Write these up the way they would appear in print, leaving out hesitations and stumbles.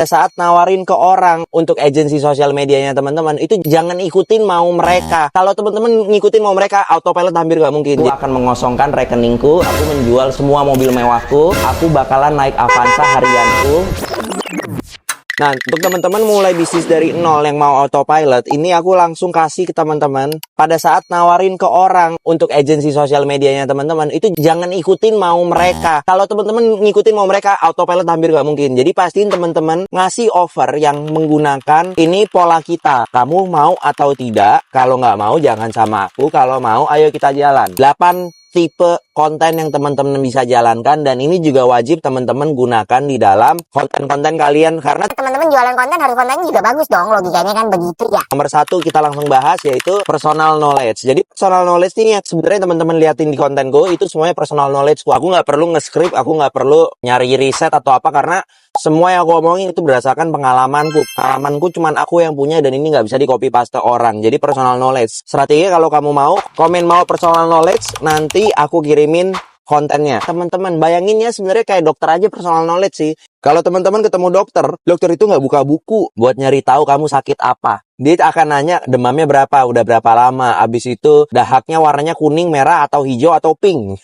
Saat nawarin ke orang untuk agensi sosial medianya teman-teman, itu jangan ikutin mau mereka. Kalau teman-teman ngikutin mau mereka, autopilot hampir gak mungkin. Aku akan mengosongkan rekeningku, aku menjual semua mobil mewahku, aku bakalan naik Avanza harianku. Nah, untuk teman-teman mulai bisnis dari nol yang mau autopilot, ini aku langsung kasih ke teman-teman. Pada saat nawarin ke orang untuk agensi sosial medianya teman-teman, itu jangan ikutin mau mereka. Kalau teman-teman ngikutin mau mereka, autopilot hampir gak mungkin. Jadi pastiin teman-teman ngasih offer yang menggunakan ini pola kita. Kamu mau atau tidak? Kalau nggak mau, jangan sama aku. Kalau mau, ayo kita jalan. 8 tipe konten yang teman-teman bisa jalankan, dan ini juga wajib teman-teman gunakan di dalam konten-konten kalian, karena teman-teman jualan konten harus kontennya juga bagus dong, logikanya kan begitu ya. Nomor 1 kita langsung bahas, yaitu personal knowledge. Jadi personal knowledge ini yang sebenarnya teman-teman liatin di kontenku itu semuanya personal knowledge. Aku nggak perlu nge-script, aku nggak perlu nyari riset atau apa, karena semua yang aku omongin itu berdasarkan pengalamanku. Pengalamanku cuman aku yang punya, dan ini nggak bisa di copy paste orang. Jadi personal knowledge. Strategi kalau kamu mau, komen mau personal knowledge, nanti aku kirimin kontennya. Teman-teman bayangin ya, sebenarnya kayak dokter aja personal knowledge sih. Kalau teman-teman ketemu dokter itu nggak buka buku buat nyari tahu kamu sakit apa. Dia akan nanya demamnya berapa, udah berapa lama, abis itu dahaknya warnanya kuning, merah, atau hijau, atau pink.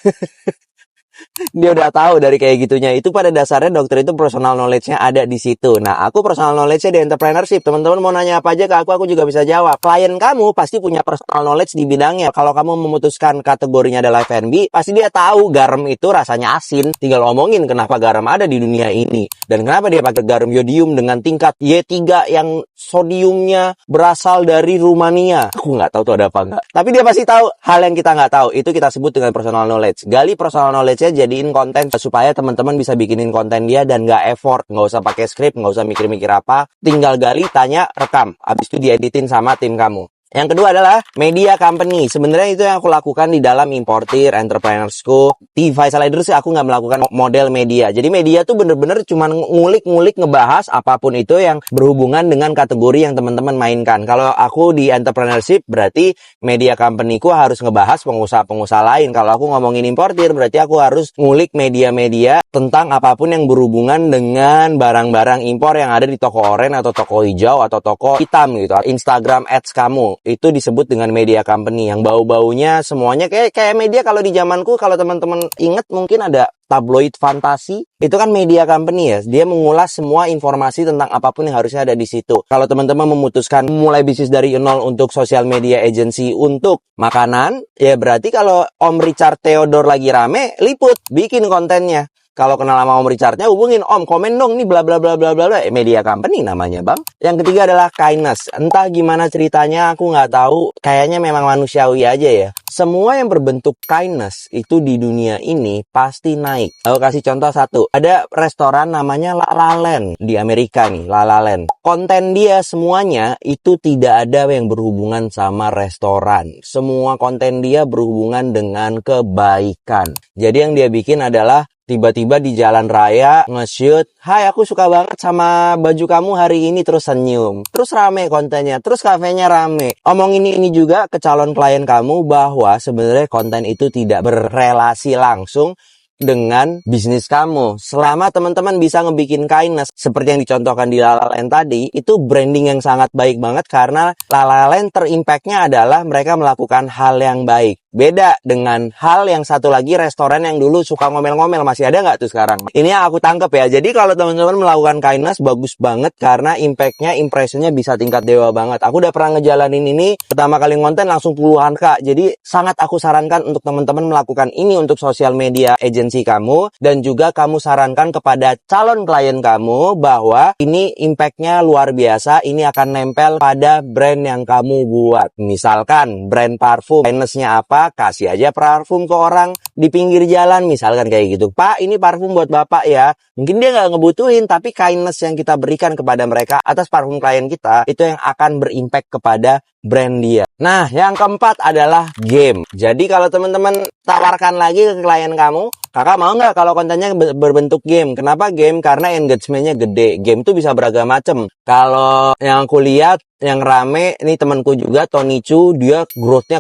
Dia udah tahu dari kayak gitunya. Itu pada dasarnya dokter itu personal knowledge-nya ada di situ. Nah, aku personal knowledge-nya di entrepreneurship. Teman-teman mau nanya apa aja ke aku juga bisa jawab. Klien kamu pasti punya personal knowledge di bidangnya. Kalau kamu memutuskan kategorinya adalah F&B, pasti dia tahu garam itu rasanya asin. Tinggal omongin kenapa garam ada di dunia ini. Dan kenapa dia pakai garam yodium dengan tingkat Y3 yang sodiumnya berasal dari Rumania. Aku nggak tahu tuh ada apa nggak. Tapi dia pasti tahu hal yang kita nggak tahu. Itu kita sebut dengan personal knowledge. Gali personal knowledge-nya, jadiin konten supaya teman-teman bisa bikinin konten dia dan nggak effort, nggak usah pakai script, nggak usah mikir-mikir apa, tinggal gali, tanya, rekam, habis itu dieditin sama tim kamu. Yang kedua adalah media company. Sebenarnya itu yang aku lakukan di dalam Importir, Entrepreneursku. Di Faisal Leader sih aku nggak melakukan model media. Jadi media tuh bener-bener cuman ngulik-ngulik ngebahas apapun itu yang berhubungan dengan kategori yang teman-teman mainkan. Kalau aku di entrepreneurship, berarti media company-ku harus ngebahas pengusaha-pengusaha lain. Kalau aku ngomongin Importir, berarti aku harus ngulik media-media tentang apapun yang berhubungan dengan barang-barang impor yang ada di toko oranye atau toko hijau atau toko hitam gitu. Instagram ads kamu itu disebut dengan media company, yang bau-baunya semuanya kayak media. Kalau di zamanku, kalau teman-teman inget mungkin ada tabloid fantasi, itu kan media company ya. Dia mengulas semua informasi tentang apapun yang harusnya ada di situ. Kalau teman-teman memutuskan mulai bisnis dari nol untuk sosial media agency untuk makanan, ya berarti kalau Om Richard Theodore lagi rame, liput, bikin kontennya. Kalau kenal sama Om Richardnya, hubungin Om, komen dong nih bla bla bla bla bla. Media company namanya, Bang. Yang ketiga adalah kindness. Entah gimana ceritanya, aku nggak tahu. Kayaknya memang manusiawi aja ya. Semua yang berbentuk kindness itu di dunia ini pasti naik. Aku kasih contoh satu. Ada restoran namanya La La Land di Amerika nih, La La Land. Konten dia semuanya itu tidak ada yang berhubungan sama restoran. Semua konten dia berhubungan dengan kebaikan. Jadi yang dia bikin adalah tiba-tiba di jalan raya nge-shoot, "Hai, aku suka banget sama baju kamu hari ini," terus senyum. Terus rame kontennya, terus kafenya rame. Omongin ini juga ke calon klien kamu bahwa sebenarnya konten itu tidak berrelasi langsung dengan bisnis kamu. Selama teman-teman bisa ngebikin kindness seperti yang dicontohkan di La La Land tadi, itu branding yang sangat baik banget, karena La La Land terimpactnya adalah mereka melakukan hal yang baik. Beda dengan hal yang satu lagi, restoran yang dulu suka ngomel-ngomel. Masih ada nggak tuh sekarang? Ini yang aku tangkep ya. Jadi kalau teman-teman melakukan kindness, bagus banget, karena impactnya, impressionnya bisa tingkat dewa banget. Aku udah pernah ngejalanin ini, pertama kali ngonten langsung puluhan Kak. Jadi sangat aku sarankan untuk teman-teman melakukan ini untuk sosial media agency kamu. Dan juga kamu sarankan kepada calon klien kamu bahwa ini impactnya luar biasa. Ini akan nempel pada brand yang kamu buat. Misalkan brand parfum, kindness-nya apa? Kasih aja parfum ke orang di pinggir jalan, misalkan kayak gitu. "Pak, ini parfum buat Bapak ya." Mungkin dia nggak ngebutuhin, tapi kindness yang kita berikan kepada mereka atas parfum klien kita, itu yang akan berimpact kepada brand dia. Nah, yang keempat adalah game. Jadi kalau teman-teman tawarkan lagi ke klien kamu, "Kakak mau nggak kalau kontennya berbentuk game?" Kenapa game? Karena engagementnya gede. Game tuh bisa beragam macam. Kalau yang aku lihat, yang rame, ini temanku juga, Tony Chu, dia growth-nya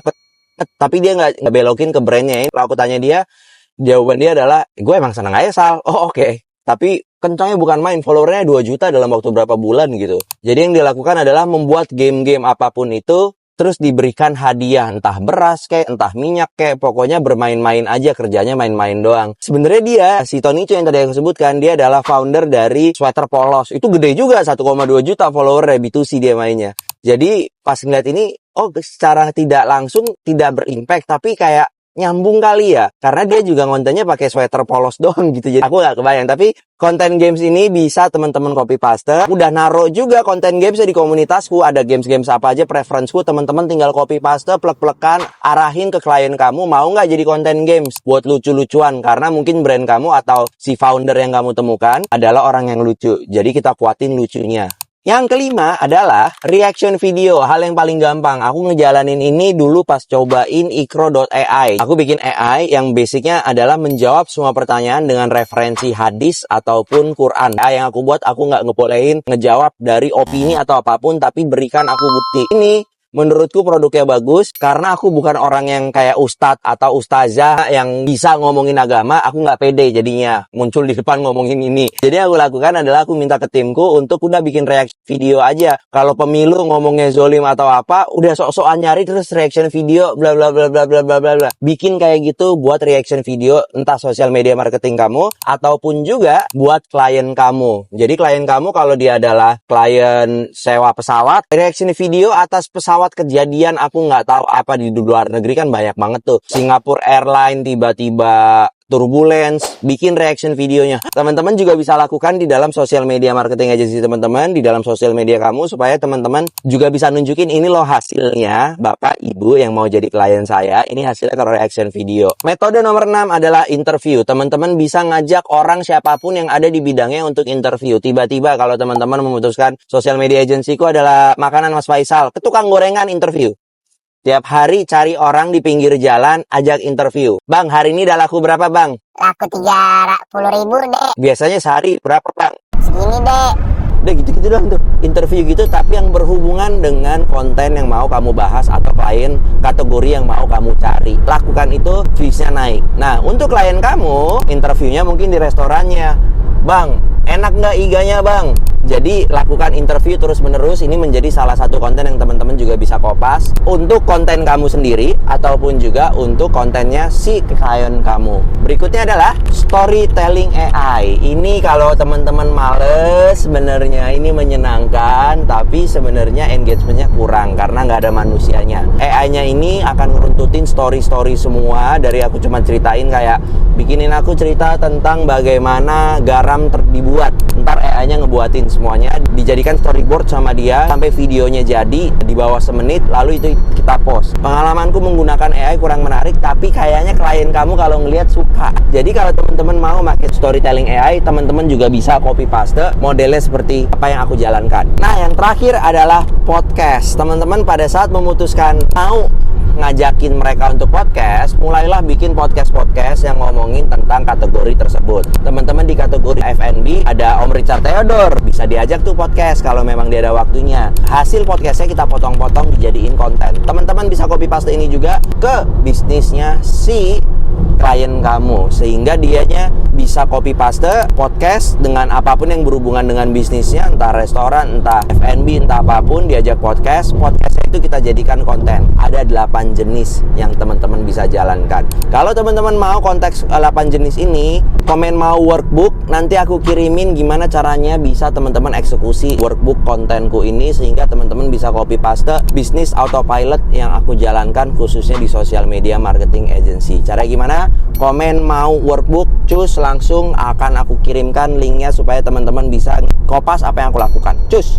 tapi dia nggak belokin ke brandnya. Kalau aku tanya dia, jawaban dia adalah, "Gue emang seneng aja Sal." "Oh, oke. Tapi kencangnya bukan main, followernya 2 juta dalam waktu berapa bulan gitu. Jadi yang dilakukan adalah membuat game-game apapun itu, terus diberikan hadiah, entah beras kayak, entah minyak kayak, pokoknya bermain-main aja, kerjanya main-main doang. Sebenarnya dia, si Tony Chu yang tadi aku sebutkan, dia adalah founder dari Sweater Polos. Itu gede juga, 1,2 juta follower B2C dia mainnya. Jadi pas ngeliat ini, oh secara tidak langsung tidak berimpact, tapi kayak nyambung kali ya, karena dia juga kontennya pakai sweater polos doang gitu. Jadi aku nggak kebayang, tapi konten games ini bisa teman-teman copy paste. Udah naruh juga konten games di komunitasku, ada games-games apa aja preferenceku, teman-teman tinggal copy paste, plek-plekan, arahin ke klien kamu, mau nggak jadi konten games buat lucu-lucuan, karena mungkin brand kamu atau si founder yang kamu temukan adalah orang yang lucu, jadi kita kuatin lucunya. Yang kelima adalah reaction video, hal yang paling gampang. Aku ngejalanin ini dulu pas cobain ikro.ai. Aku bikin AI yang basicnya adalah menjawab semua pertanyaan dengan referensi hadis ataupun Quran. Yang aku buat, aku nggak ngebolehin ngejawab dari opini atau apapun, tapi berikan aku bukti. Ini menurutku produknya bagus karena aku bukan orang yang kayak ustadz atau ustazah yang bisa ngomongin agama. Aku nggak pede jadinya muncul di depan ngomongin ini. Jadi aku lakukan adalah aku minta ke timku untuk udah bikin reaction video aja. Kalau pemilu ngomongnya zolim atau apa, udah sok-sokan nyari terus reaction video bla bla bla bla bla bla bla. Bikin kayak gitu buat reaction video, entah sosial media marketing kamu ataupun juga buat klien kamu. Jadi klien kamu kalau dia adalah klien sewa pesawat, reaction video atas pesawat kejadian aku nggak tahu apa di luar negeri kan banyak banget tuh. Singapore Airline tiba-tiba turbulence, bikin reaction videonya. Teman-teman juga bisa lakukan di dalam sosial media marketing agency teman-teman, di dalam sosial media kamu, supaya teman-teman juga bisa nunjukin ini loh hasilnya, Bapak Ibu yang mau jadi klien saya, ini hasilnya kalau reaction video. Metode nomor 6 adalah interview. Teman-teman bisa ngajak orang siapapun yang ada di bidangnya untuk interview. Tiba-tiba kalau teman-teman memutuskan sosial media agency ku adalah makanan Mas Faisal, ke tukang gorengan interview. Tiap hari cari orang di pinggir jalan, ajak interview. Bang, hari ini udah laku berapa, Bang? Laku 30.000, Dek. Biasanya sehari berapa, Bang? Segini, Dek. Udah gitu-gitu doang tuh. Interview gitu, tapi yang berhubungan dengan konten yang mau kamu bahas atau klien kategori yang mau kamu cari. Lakukan itu, viewsnya naik. Nah, untuk klien kamu, interviewnya mungkin di restorannya. Bang, enak nggak iganya, Bang? Jadi lakukan interview terus-menerus. Ini menjadi salah satu konten yang teman-teman juga bisa kopas untuk konten kamu sendiri ataupun juga untuk kontennya si klien kamu. Berikutnya adalah storytelling AI. Ini kalau teman-teman males, sebenarnya ini menyenangkan, tapi sebenarnya engagementnya kurang karena nggak ada manusianya. AI-nya ini akan ngeruntutin story-story semua. Dari aku cuma ceritain kayak bikinin aku cerita tentang bagaimana garam dibuat. Ntar AI-nya ngebuatin semuanya, dijadikan storyboard sama dia sampai videonya jadi di bawah semenit, lalu itu kita post. Pengalamanku menggunakan AI kurang menarik, tapi kayaknya klien kamu kalau ngelihat suka. Jadi kalau teman-teman mau pakai storytelling AI, teman-teman juga bisa copy paste modelnya seperti apa yang aku jalankan. Nah, yang terakhir adalah podcast. Teman-teman pada saat memutuskan mau ngajakin mereka untuk podcast, mulailah bikin podcast-podcast yang ngomongin tentang kategori tersebut. Teman-teman di kategori F&B ada Om Richard Theodore, bisa diajak tuh podcast kalau memang dia ada waktunya. Hasil podcastnya kita potong-potong dijadiin konten. Teman-teman bisa copy paste ini juga ke bisnisnya si klien kamu, sehingga dianya bisa copy paste podcast dengan apapun yang berhubungan dengan bisnisnya, entah restoran, entah F&B, entah apapun, diajak podcastnya itu kita jadikan konten. Ada 8 jenis yang teman-teman bisa jalankan. Kalau teman-teman mau konteks 8 jenis ini, komen mau workbook, nanti aku kirimin gimana caranya bisa teman-teman eksekusi workbook kontenku ini, sehingga teman-teman bisa copy paste bisnis autopilot yang aku jalankan khususnya di sosial media marketing agency. Cara gimana? Komen mau workbook, cus, langsung akan aku kirimkan linknya supaya teman-teman bisa kopas apa yang aku lakukan. Cus!